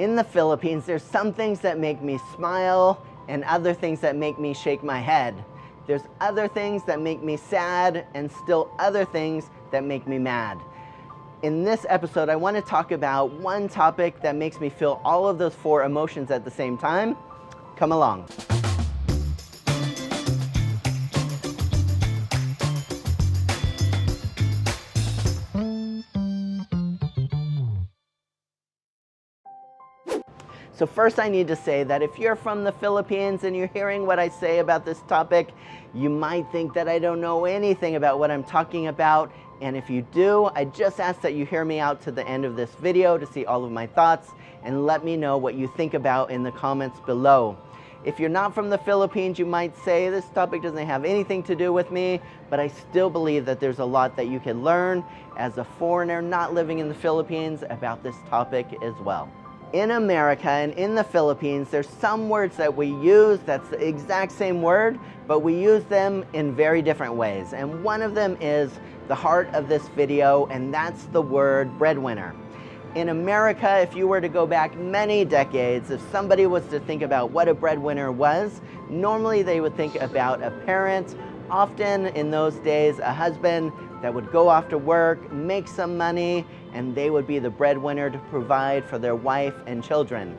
In the Philippines, there's some things that make me smile and other things that make me shake my head. There's other things that make me sad and still other things that make me mad. In this episode, I want to talk about one topic that makes me feel all of those four emotions at the same time. Come along. So first I need to say that if you're from the Philippines and you're hearing what I say about this topic, you might think that I don't know anything about what I'm talking about. And if you do, I just ask that you hear me out to the end of this video to see all of my thoughts and let me know what you think about in the comments below. If you're not from the Philippines, you might say this topic doesn't have anything to do with me, but I still believe that there's a lot that you can learn as a foreigner not living in the Philippines about this topic as well. In America and in the Philippines, there's some words that we use that's the exact same word, but we use them in very different ways. And one of them is the heart of this video, and that's the word breadwinner. In America, if you were to go back many decades, if somebody was to think about what a breadwinner was, normally they would think about a parent, often in those days a husband that would go off to work, make some money, and they would be the breadwinner to provide for their wife and children.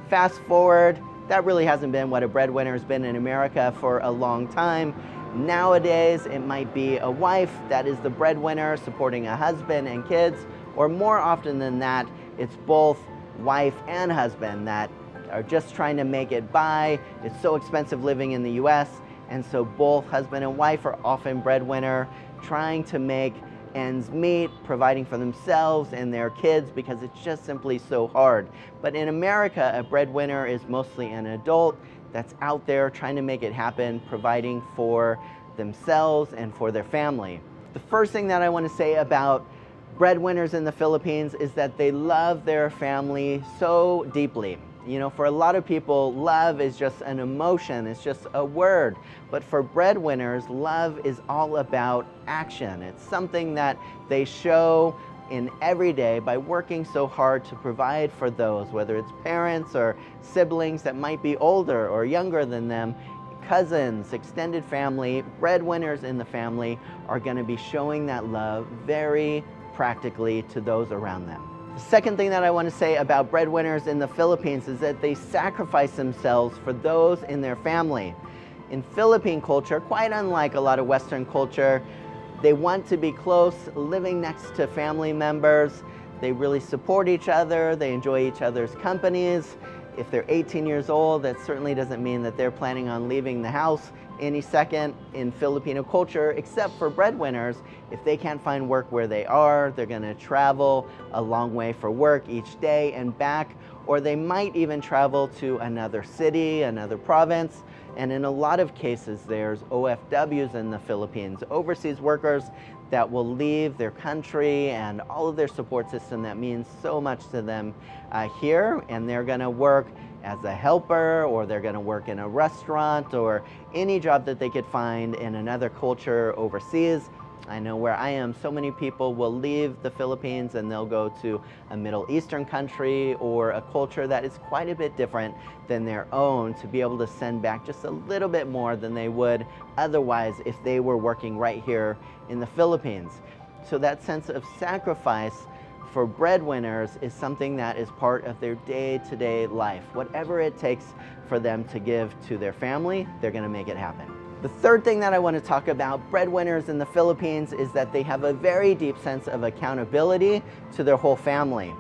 Fast forward, that really hasn't been what a breadwinner has been in America for a long time. Nowadays, it might be a wife that is the breadwinner supporting a husband and kids, or more often than that, it's both wife and husband that are just trying to make it by. It's so expensive living in the US, and so both husband and wife are often breadwinner, trying to make ends meet, providing for themselves and their kids because it's just simply so hard. But in America, a breadwinner is mostly an adult that's out there trying to make it happen, providing for themselves and for their family. The first thing that I want to say about breadwinners in the Philippines is that they love their family so deeply. You know, for a lot of people, love is just an emotion, it's just a word. But for breadwinners, love is all about action. It's something that they show in every day by working so hard to provide for those, whether it's parents or siblings that might be older or younger than them, cousins, extended family, breadwinners in the family are going to be showing that love very practically to those around them. The second thing that I want to say about breadwinners in the Philippines is that they sacrifice themselves for those in their family. In Philippine culture, quite unlike a lot of Western culture, they want to be close, living next to family members. They really support each other. They enjoy each other's companies. If they're 18 years old, that certainly doesn't mean that they're planning on leaving the house any second in Filipino culture, except for breadwinners. If they can't find work where they are, they're going to travel a long way for work each day and back, or they might even travel to another city, another province. And in a lot of cases, there's OFWs in the Philippines, overseas workers that will leave their country and all of their support system that means so much to them here, and they're going to work as a helper, or they're going to work in a restaurant, or any job that they could find in another culture overseas. I know where I am, so many people will leave the Philippines and they'll go to a Middle Eastern country or a culture that is quite a bit different than their own to be able to send back just a little bit more than they would otherwise if they were working right here in the Philippines. So that sense of sacrifice for breadwinners is something that is part of their day-to-day life. Whatever it takes for them to give to their family, they're going to make it happen. The third thing that I want to talk about breadwinners in the Philippines is that they have a very deep sense of accountability to their whole family.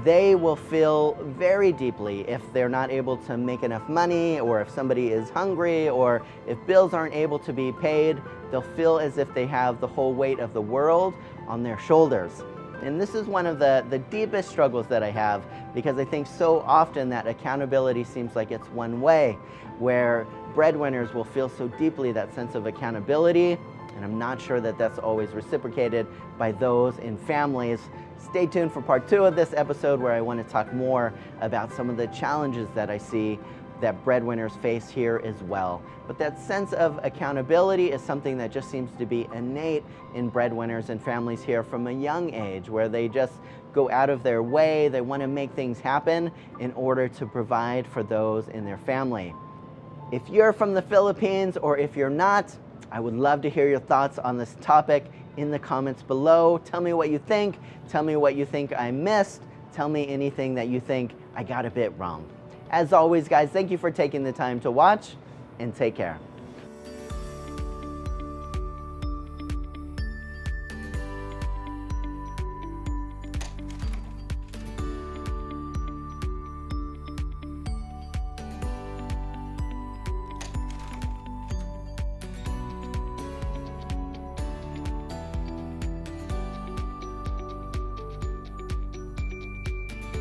They will feel very deeply if they're not able to make enough money, or if somebody is hungry, or if bills aren't able to be paid. They'll feel as if they have the whole weight of the world on their shoulders. And this is one of the deepest struggles that I have, because I think so often that accountability seems like it's one way, where breadwinners will feel so deeply that sense of accountability, and I'm not sure that that's always reciprocated by those in families. Stay tuned for part 2 of this episode, where I want to talk more about some of the challenges that I see that breadwinners face here as well. But that sense of accountability is something that just seems to be innate in breadwinners and families here from a young age, where they just go out of their way, they want to make things happen in order to provide for those in their family. If you're from the Philippines, or if you're not, I would love to hear your thoughts on this topic in the comments below. Tell me what you think. Tell me what you think I missed. Tell me anything that you think I got a bit wrong. As always, guys, thank you for taking the time to watch, and take care.